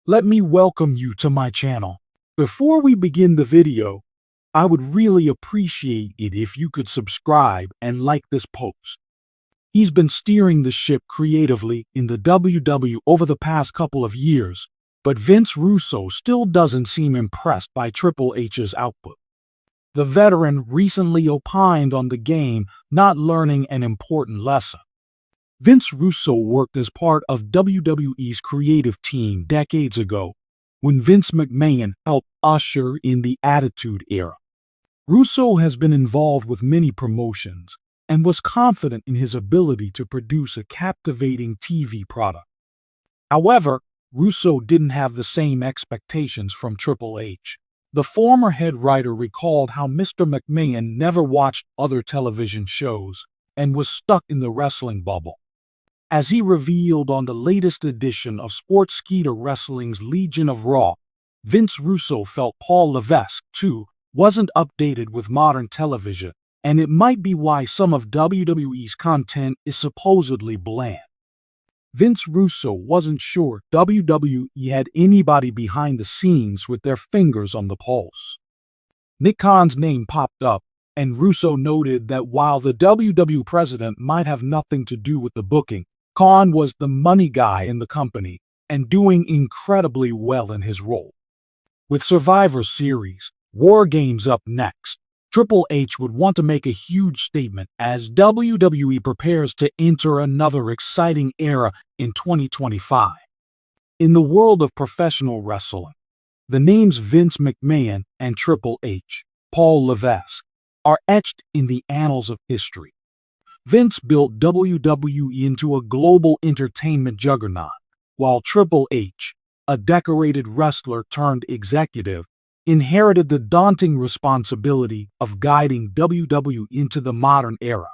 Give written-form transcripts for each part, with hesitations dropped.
Let me welcome you to my channel. Before we begin the video, I would really appreciate it if you could subscribe and like this post. He's been steering the ship creatively in the WWE over the past couple of years, but Vince Russo still doesn't seem impressed by Triple H's output. The veteran recently opined on the game not learning an important lesson. Vince Russo worked as part of WWE's creative team decades ago, when Vince McMahon helped usher in the Attitude Era. Russo has been involved with many promotions and was confident in his ability to produce a captivating TV product. However, Russo didn't have the same expectations from Triple H. The former head writer recalled how Mr. McMahon never watched other television shows and was stuck in the wrestling bubble. As he revealed on the latest edition of Sportskeeda Wrestling's Legion of Raw, Vince Russo felt Paul Levesque, too, wasn't updated with modern television, and it might be why some of WWE's content is supposedly bland. Vince Russo wasn't sure WWE had anybody behind the scenes with their fingers on the pulse. Nick Khan's name popped up, and Russo noted that while the WWE president might have nothing to do with the booking, Khan was the money guy in the company and doing incredibly well in his role. With Survivor Series, War Games up next, Triple H would want to make a huge statement as WWE prepares to enter another exciting era in 2025. In the world of professional wrestling, the names Vince McMahon and Triple H, Paul Levesque, are etched in the annals of history. Vince built WWE into a global entertainment juggernaut, while Triple H, a decorated wrestler turned executive, inherited the daunting responsibility of guiding WWE into the modern era.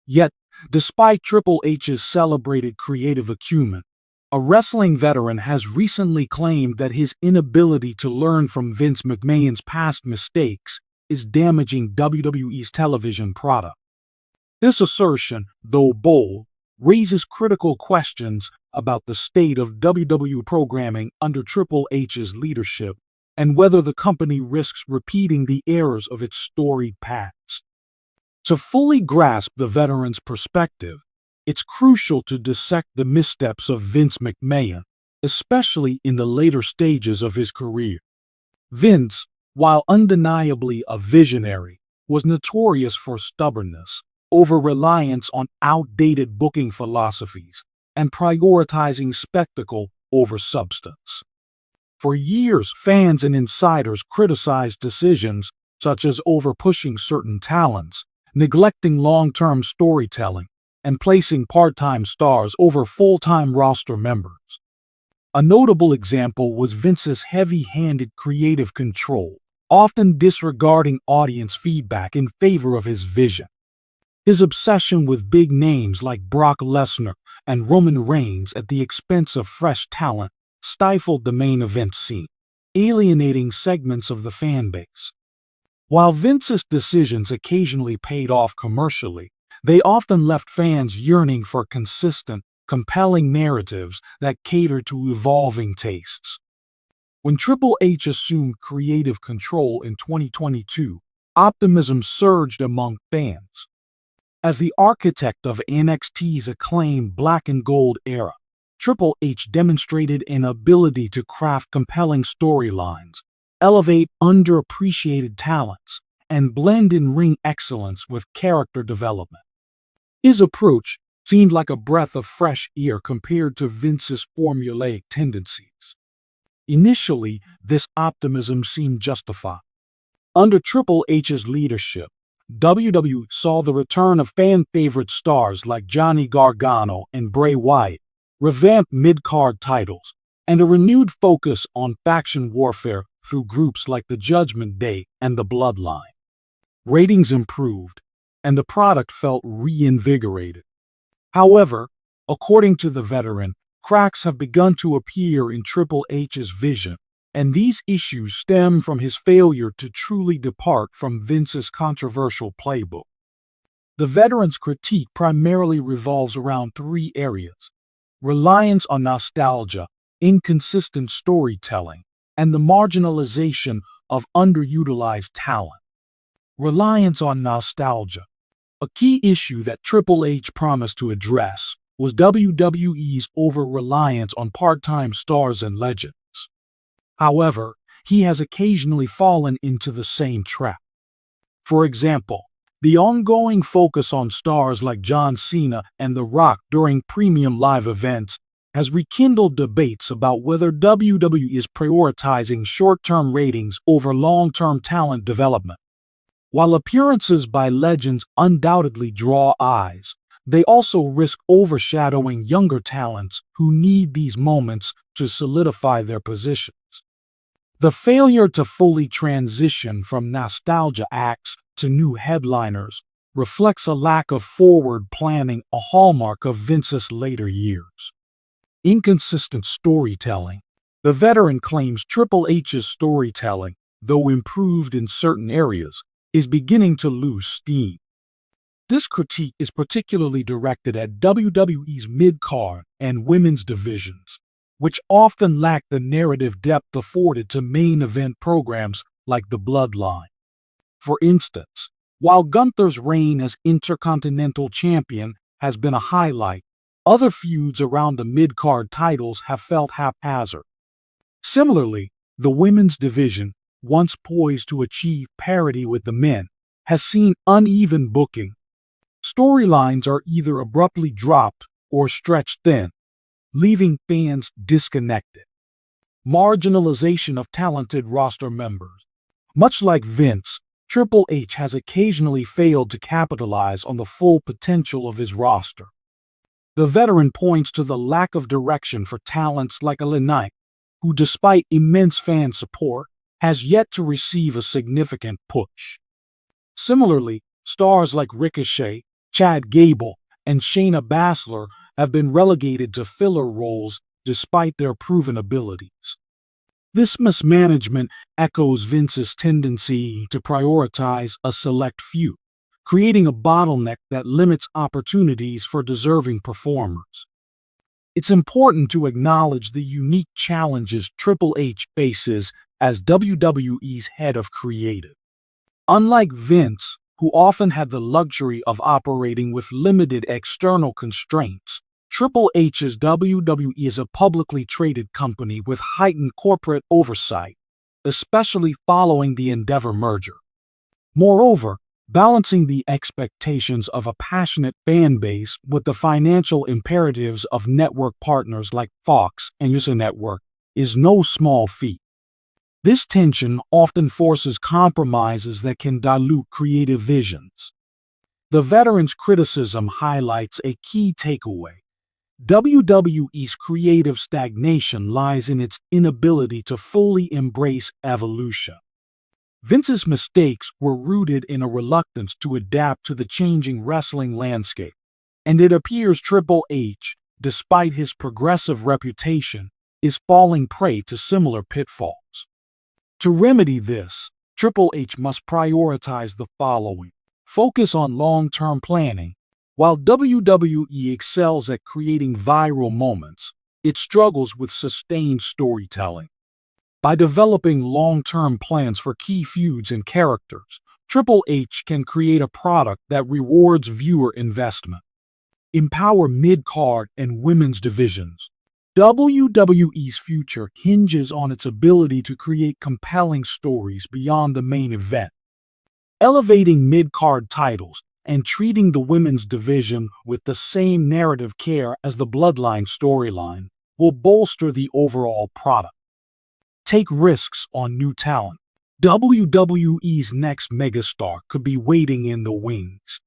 Yet, despite Triple H's celebrated creative acumen, a wrestling veteran has recently claimed that his inability to learn from Vince McMahon's past mistakes is damaging WWE's television product. This assertion, though bold, raises critical questions about the state of WWE programming under Triple H's leadership and whether the company risks repeating the errors of its storied past. To fully grasp the veteran's perspective, it's crucial to dissect the missteps of Vince McMahon, especially in the later stages of his career. Vince, while undeniably a visionary, was notorious for stubbornness, over-reliance on outdated booking philosophies, and prioritizing spectacle over substance. For years, fans and insiders criticized decisions such as over-pushing certain talents, neglecting long-term storytelling, and placing part-time stars over full-time roster members. A notable example was Vince's heavy-handed creative control, often disregarding audience feedback in favor of his vision. His obsession with big names like Brock Lesnar and Roman Reigns at the expense of fresh talent stifled the main event scene, alienating segments of the fan base. While Vince's decisions occasionally paid off commercially, they often left fans yearning for consistent, compelling narratives that cater to evolving tastes. When Triple H assumed creative control in 2022, optimism surged among fans. As the architect of NXT's acclaimed Black and Gold era, Triple H demonstrated an ability to craft compelling storylines, elevate underappreciated talents, and blend in-ring excellence with character development. His approach seemed like a breath of fresh air compared to Vince's formulaic tendencies. Initially, this optimism seemed justified. Under Triple H's leadership, WWE saw the return of fan-favorite stars like Johnny Gargano and Bray Wyatt, revamped mid-card titles, and a renewed focus on faction warfare through groups like the Judgment Day and the Bloodline. Ratings improved, and the product felt reinvigorated. However, according to the veteran, cracks have begun to appear in Triple H's vision, and these issues stem from his failure to truly depart from Vince's controversial playbook. The veteran's critique primarily revolves around three areas: reliance on nostalgia, inconsistent storytelling, and the marginalization of underutilized talent. Reliance on nostalgia. A key issue that Triple H promised to address was WWE's over-reliance on part-time stars and legends. However, he has occasionally fallen into the same trap. For example, the ongoing focus on stars like John Cena and The Rock during premium live events has rekindled debates about whether WWE is prioritizing short-term ratings over long-term talent development. While appearances by legends undoubtedly draw eyes, they also risk overshadowing younger talents who need these moments to solidify their positions. The failure to fully transition from nostalgia acts to new headliners reflects a lack of forward planning, a hallmark of Vince's later years. Inconsistent storytelling. The veteran claims Triple H's storytelling, though improved in certain areas, is beginning to lose steam. This critique is particularly directed at WWE's mid-card and women's divisions, which often lack the narrative depth afforded to main event programs like The Bloodline. For instance, while Gunther's reign as Intercontinental Champion has been a highlight, other feuds around the mid-card titles have felt haphazard. Similarly, the women's division, once poised to achieve parity with the men, has seen uneven booking. Storylines are either abruptly dropped or stretched thin, leaving fans disconnected. Marginalization of talented roster members. Much like Vince, Triple H has occasionally failed to capitalize on the full potential of his roster. The veteran points to the lack of direction for talents like LA, who despite immense fan support, has yet to receive a significant push. Similarly, stars like Ricochet, Chad Gable, and Shayna Baszler have been relegated to filler roles despite their proven abilities. This mismanagement echoes Vince's tendency to prioritize a select few, creating a bottleneck that limits opportunities for deserving performers. It's important to acknowledge the unique challenges Triple H faces as WWE's head of creative. Unlike Vince, who often had the luxury of operating with limited external constraints, Triple H's WWE is a publicly traded company with heightened corporate oversight, especially following the Endeavor merger. Moreover, balancing the expectations of a passionate fan base with the financial imperatives of network partners like Fox and USA Network is no small feat. This tension often forces compromises that can dilute creative visions. The veteran's criticism highlights a key takeaway. WWE's creative stagnation lies in its inability to fully embrace evolution. Vince's mistakes were rooted in a reluctance to adapt to the changing wrestling landscape, and it appears Triple H, despite his progressive reputation, is falling prey to similar pitfalls. To remedy this, Triple H must prioritize the following. Focus on long-term planning. While WWE excels at creating viral moments, it struggles with sustained storytelling. By developing long-term plans for key feuds and characters, Triple H can create a product that rewards viewer investment. Empower mid-card and women's divisions. WWE's future hinges on its ability to create compelling stories beyond the main event. Elevating mid-card titles and treating the women's division with the same narrative care as the Bloodline storyline will bolster the overall product. Take risks on new talent. WWE's next megastar could be waiting in the wings.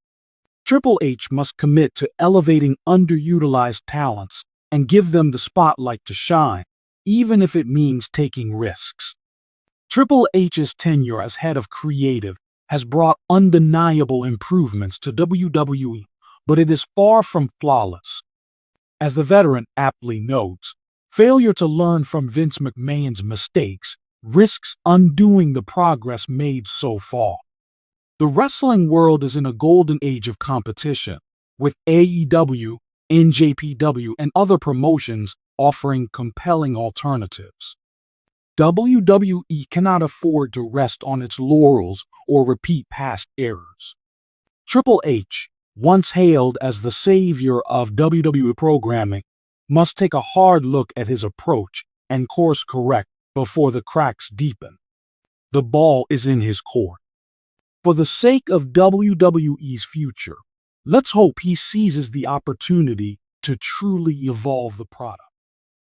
Triple H must commit to elevating underutilized talents and give them the spotlight to shine, even if it means taking risks. Triple H's tenure as head of creative has brought undeniable improvements to WWE, but it is far from flawless. As the veteran aptly notes, failure to learn from Vince McMahon's mistakes risks undoing the progress made so far. The wrestling world is in a golden age of competition, with AEW, NJPW, and other promotions offering compelling alternatives. WWE cannot afford to rest on its laurels or repeat past errors. Triple H, once hailed as the savior of WWE programming, must take a hard look at his approach and course correct before the cracks deepen. The ball is in his court. For the sake of WWE's future, let's hope he seizes the opportunity to truly evolve the product.